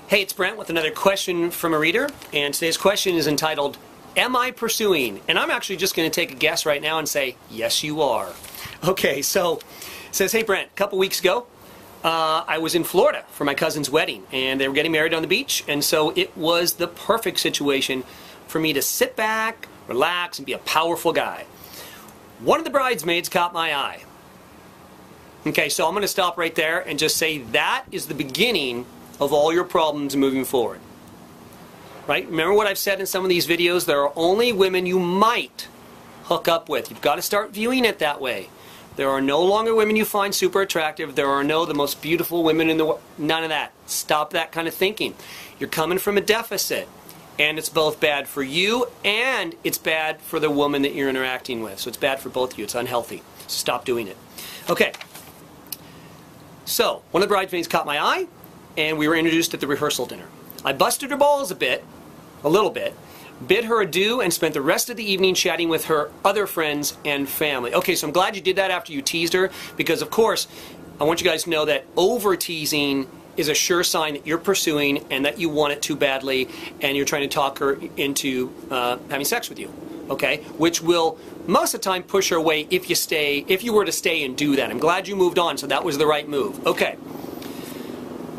Hey, it's Brent with another question from a reader, and today's question is entitled, Am I Pursuing? And I'm actually just going to take a guess right now and say, yes you are. Okay, so it says, hey Brent, a couple weeks ago, I was in Florida for my cousin's wedding, and they were getting married on the beach, and so it was the perfect situation for me to sit back, relax, and be a powerful guy. One of the bridesmaids caught my eye. Okay, so I'm going to stop right there and just say that is the beginning of all your problems moving forward. Right? Remember what I've said in some of these videos? There are only women you might hook up with. You've got to start viewing it that way. There are no longer women you find super attractive. There are no the most beautiful women in the world. None of that. Stop that kind of thinking. You're coming from a deficit. And it's both bad for you and it's bad for the woman that you're interacting with. So it's bad for both of you. It's unhealthy. So stop doing it. Okay. So, one of the bridesmaids caught my eye, and we were introduced at the rehearsal dinner. I busted her balls a little bit, bid her adieu, and spent the rest of the evening chatting with her other friends and family. Okay, so I'm glad you did that after you teased her, because of course, I want you guys to know that over-teasing is a sure sign that you're pursuing and that you want it too badly, and you're trying to talk her into having sex with you. Okay, which will most of the time push her away if you were to stay and do that. I'm glad you moved on, so that was the right move. Okay.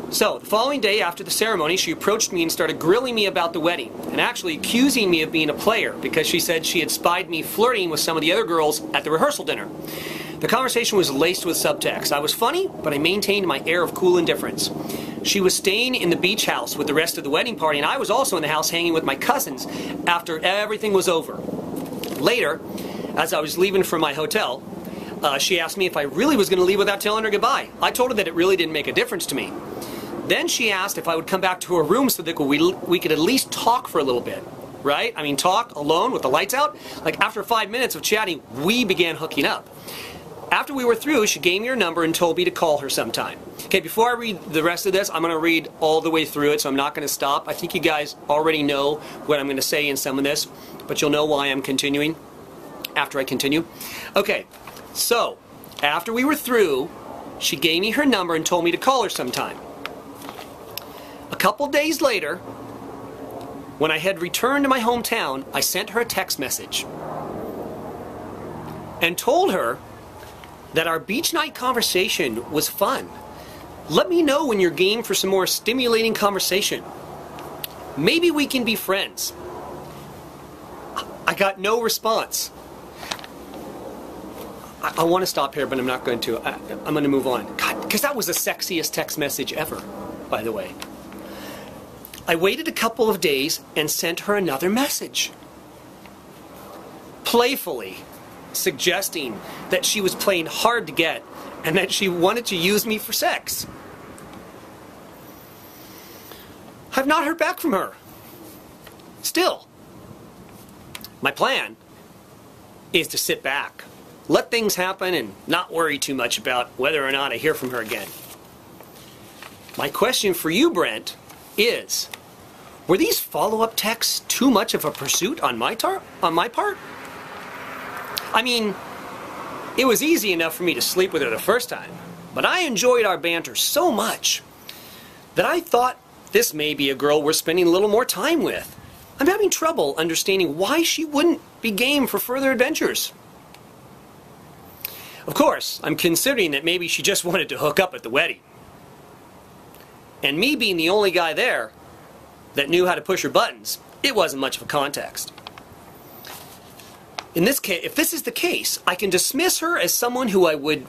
So, the following day after the ceremony, she approached me and started grilling me about the wedding, and actually accusing me of being a player, because she said she had spied me flirting with some of the other girls at the rehearsal dinner. The conversation was laced with subtext. I was funny, but I maintained my air of cool indifference. She was staying in the beach house with the rest of the wedding party, and I was also in the house hanging with my cousins after everything was over. Later, as I was leaving from my hotel, she asked me if I really was going to leave without telling her goodbye. I told her that it really didn't make a difference to me. Then she asked if I would come back to her room so that we could at least talk for a little bit. Right? I mean, talk alone with the lights out. Like after 5 minutes of chatting, we began hooking up. After we were through, she gave me her number and told me to call her sometime. Okay, before I read the rest of this, I'm going to read all the way through it, so I'm not going to stop. I think you guys already know what I'm going to say in some of this, but you'll know why I'm continuing after I continue. Okay, so after we were through, she gave me her number and told me to call her sometime. A couple days later, when I had returned to my hometown, I sent her a text message and told her that our beach night conversation was fun. Let me know when you're game for some more stimulating conversation. Maybe we can be friends. I got no response. I want to stop here, but I'm not going to. I'm going to move on. God, because that was the sexiest text message ever, by the way. I waited a couple of days and sent her another message, playfully suggesting that she was playing hard to get and that she wanted to use me for sex. I've not heard back from her. Still, my plan is to sit back, let things happen, and not worry too much about whether or not I hear from her again. My question for you, Brent, is, were these follow-up texts too much of a pursuit on my part? I mean, it was easy enough for me to sleep with her the first time, but I enjoyed our banter so much that I thought this may be a girl we're spending a little more time with. I'm having trouble understanding why she wouldn't be game for further adventures. Of course, I'm considering that maybe she just wanted to hook up at the wedding. And me being the only guy there that knew how to push her buttons, it wasn't much of a context. In this case, if this is the case, I can dismiss her as someone who I'd want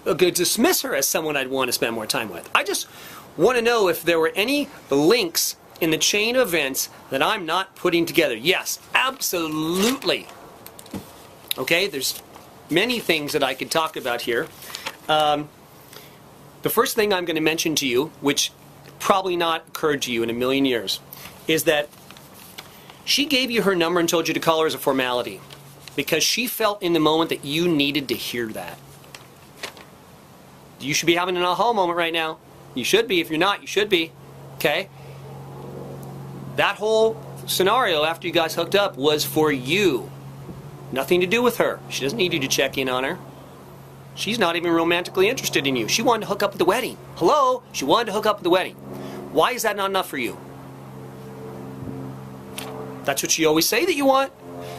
to spend more time with. I just want to know if there were any links in the chain of events that I'm not putting together. Yes, absolutely. Okay, there's many things that I could talk about here. The first thing I'm going to mention to you, which probably not occurred to you in a million years, is that she gave you her number and told you to call her as a formality because she felt in the moment that you needed to hear that. You should be having an aha moment right now. You should be. If you're not, you should be. Okay? That whole scenario after you guys hooked up was for you. Nothing to do with her. She doesn't need you to check in on her. She's not even romantically interested in you. She wanted to hook up at the wedding. Hello? She wanted to hook up at the wedding. Why is that not enough for you? That's what you always say that you want.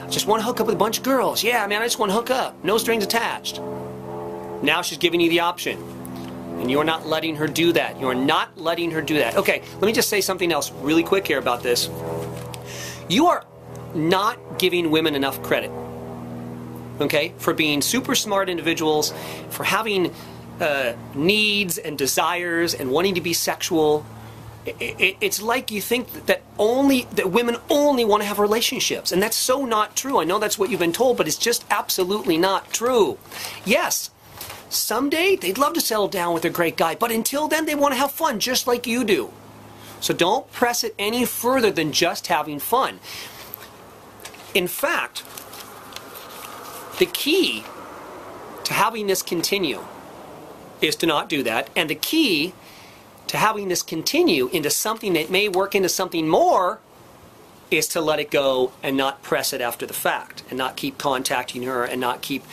I just want to hook up with a bunch of girls. Yeah, man, I just want to hook up. No strings attached. Now she's giving you the option. And you're not letting her do that. You're not letting her do that. Okay, let me just say something else really quick here about this. You are not giving women enough credit, okay, for being super smart individuals, for having needs and desires and wanting to be sexual. It's like you think that women only want to have relationships, and that's so not true. I know that's what you've been told, but it's just absolutely not true. Yes, someday they'd love to settle down with a great guy, but until then they want to have fun just like you do. So don't press it any further than just having fun. In fact, the key to having this continue is to not do that, and the key to having this continue into something that may work into something more is to let it go and not press it after the fact, and not keep contacting her and not keep,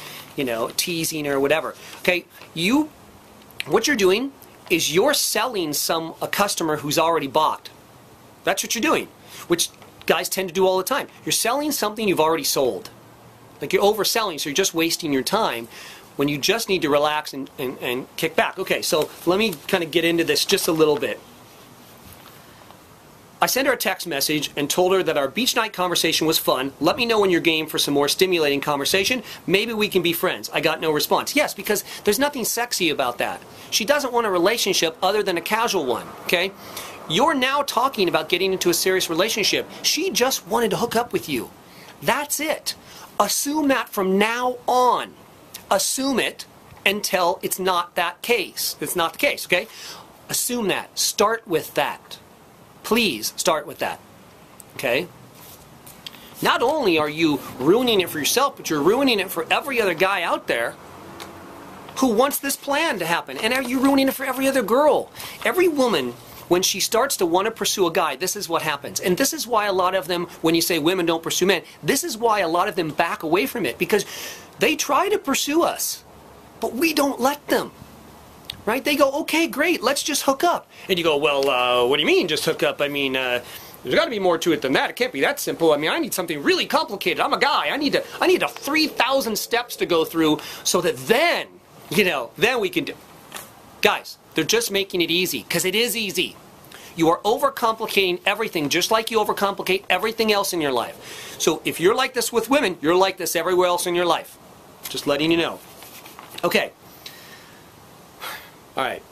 teasing her or whatever. Okay, what you're doing is you're selling a customer who's already bought. That's what you're doing, which guys tend to do all the time. You're selling something you've already sold. Like you're overselling, so you're just wasting your time when you just need to relax and kick back. Okay, so let me kind of get into this just a little bit. I sent her a text message and told her that our beach night conversation was fun. Let me know when you're game for some more stimulating conversation. Maybe we can be friends. I got no response. Yes, because there's nothing sexy about that. She doesn't want a relationship other than a casual one, okay? You're now talking about getting into a serious relationship. She just wanted to hook up with you. That's it. Assume that from now on. Assume it until it's not that case. It's not the case, okay? Assume that. Start with that. Please start with that, okay? Not only are you ruining it for yourself, but you're ruining it for every other guy out there who wants this plan to happen. And you're ruining it for every other girl. Every woman, when she starts to want to pursue a guy, this is what happens. And this is why a lot of them, when you say women don't pursue men, this is why a lot of them back away from it, because they try to pursue us, but we don't let them. Right? They go, okay, great, let's just hook up. And you go, well, what do you mean just hook up? I mean, there's got to be more to it than that. It can't be that simple. I mean, I need something really complicated. I'm a guy. I need 3,000 steps to go through so that then, then we can do. Guys, they're just making it easy, because it is easy. You are overcomplicating everything, just like you overcomplicate everything else in your life. So if you're like this with women, you're like this everywhere else in your life. Just letting you know. Okay. All right.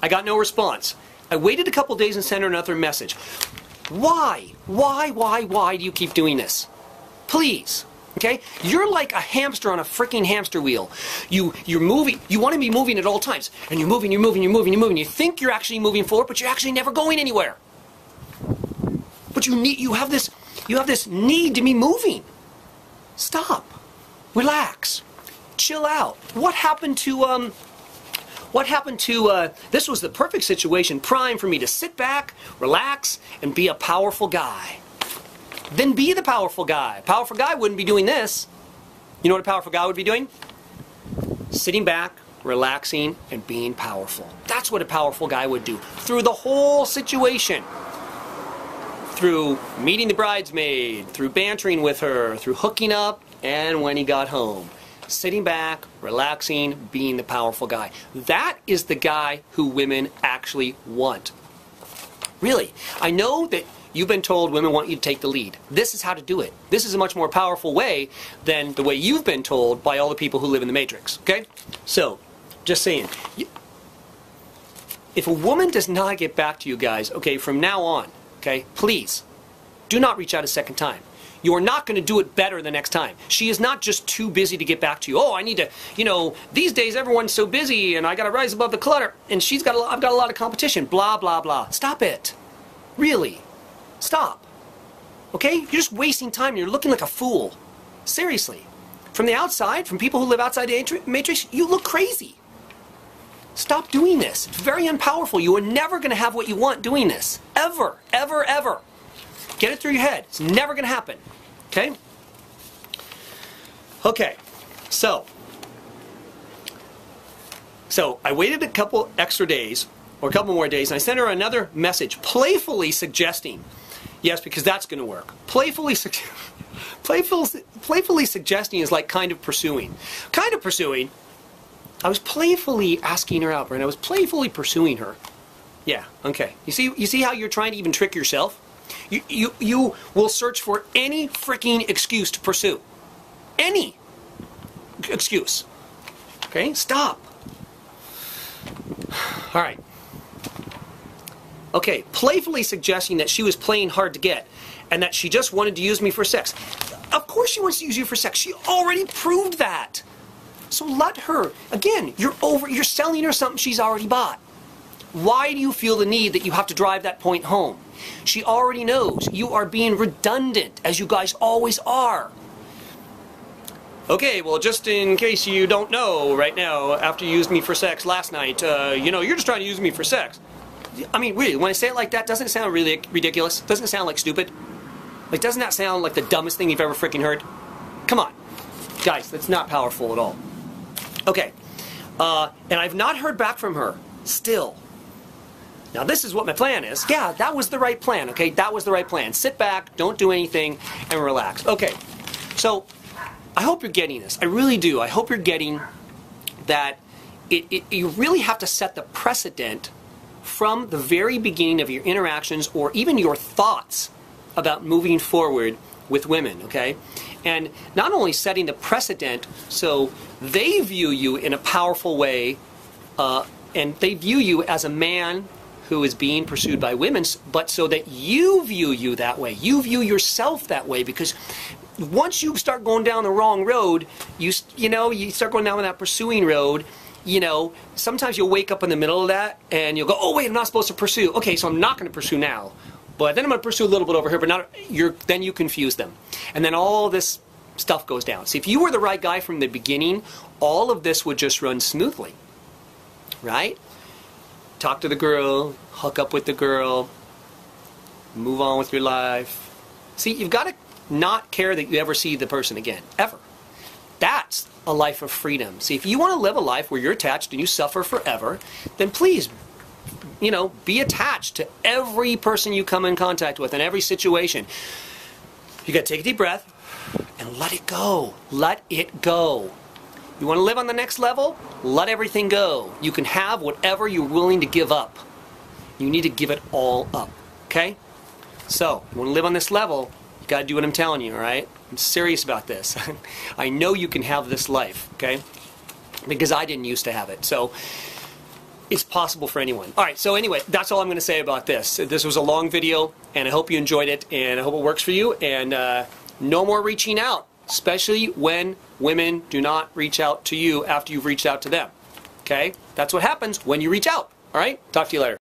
I got no response. I waited a couple days and sent her another message. Why? Why do you keep doing this? Please. Okay? You're like a hamster on a freaking hamster wheel. You're moving. You want to be moving at all times. And you're moving. You think you're actually moving forward, but you're actually never going anywhere. But you have this need to be moving. Stop. Relax. Chill out. What happened to this was the perfect situation, prime for me to sit back, relax, and be a powerful guy. Then be the powerful guy. A powerful guy wouldn't be doing this. You know what a powerful guy would be doing? Sitting back, relaxing, and being powerful. That's what a powerful guy would do through the whole situation. Through meeting the bridesmaid, through bantering with her, through hooking up, and when he got home. Sitting back, relaxing, being the powerful guy. That is the guy who women actually want. Really. I know that you've been told women want you to take the lead. This is how to do it. This is a much more powerful way than the way you've been told by all the people who live in the Matrix. Okay? So, just saying. If a woman does not get back to you guys, okay, from now on, okay, please, do not reach out a second time. You are not going to do it better the next time. She is not just too busy to get back to you. Oh, I need to, these days everyone's so busy and I got to rise above the clutter and I've got a lot of competition. Blah, blah, blah. Stop it. Really. Stop. Okay? You're just wasting time. You're looking like a fool. Seriously. From the outside, from people who live outside the Matrix, you look crazy. Stop doing this. It's very unpowerful. You are never going to have what you want doing this. Ever. Ever, ever. Get it through your head. It's never going to happen. Okay? Okay. So I waited a couple extra days or a couple more days, and I sent her another message, playfully suggesting, yes, because that's going to work. Playfully suggesting is like kind of pursuing. Kind of pursuing. I was playfully asking her out, and I was playfully pursuing her. Yeah, okay. You see how you're trying to even trick yourself? You will search for any freaking excuse to pursue. Any excuse. Okay? Stop. All right. Okay, playfully suggesting that she was playing hard to get and that she just wanted to use me for sex. Of course she wants to use you for sex. She already proved that. So let her. Again, you're selling her something she's already bought. Why do you feel the need that you have to drive that point home? She already knows. You are being redundant, as you guys always are. Okay, well, just in case you don't know right now, after you used me for sex last night, you're just trying to use me for sex. I mean, really, when I say it like that, doesn't it sound really ridiculous? Doesn't it sound like stupid? Like, doesn't that sound like the dumbest thing you've ever freaking heard? Come on. Guys, that's not powerful at all. Okay. And I've not heard back from her. Still. Now, this is what my plan is. Yeah, that was the right plan, okay? That was the right plan. Sit back, don't do anything, and relax. Okay. So, I hope you're getting this. I really do. I hope you're getting that you really have to set the precedent from the very beginning of your interactions or even your thoughts about moving forward with women, okay? And not only setting the precedent so they view you in a powerful way and they view you as a man who is being pursued by women, but so that you view you that way. You view yourself that way, because once you start going down the wrong road, you start going down that pursuing road, sometimes you'll wake up in the middle of that and you'll go, oh wait, I'm not supposed to pursue. Okay, so I'm not going to pursue now. But then I'm going to pursue a little bit over here, but then you confuse them. And then all this stuff goes down. See, if you were the right guy from the beginning, all of this would just run smoothly. Right? Talk to the girl, hook up with the girl, move on with your life. See, you've got to not care that you ever see the person again. Ever. That's a life of freedom. See, if you want to live a life where you're attached and you suffer forever, then please, be attached to every person you come in contact with in every situation. You got to take a deep breath and let it go. Let it go. You want to live on the next level? Let everything go. You can have whatever you're willing to give up. You need to give it all up. Okay? So, you want to live on this level, you got to do what I'm telling you, all right? I'm serious about this. I know you can have this life, okay? Because I didn't used to have it. So, it's possible for anyone. All right, so anyway, that's all I'm going to say about this. This was a long video, and I hope you enjoyed it, and I hope it works for you. And no more reaching out, especially when women do not reach out to you after you've reached out to them. Okay? That's what happens when you reach out. All right? Talk to you later.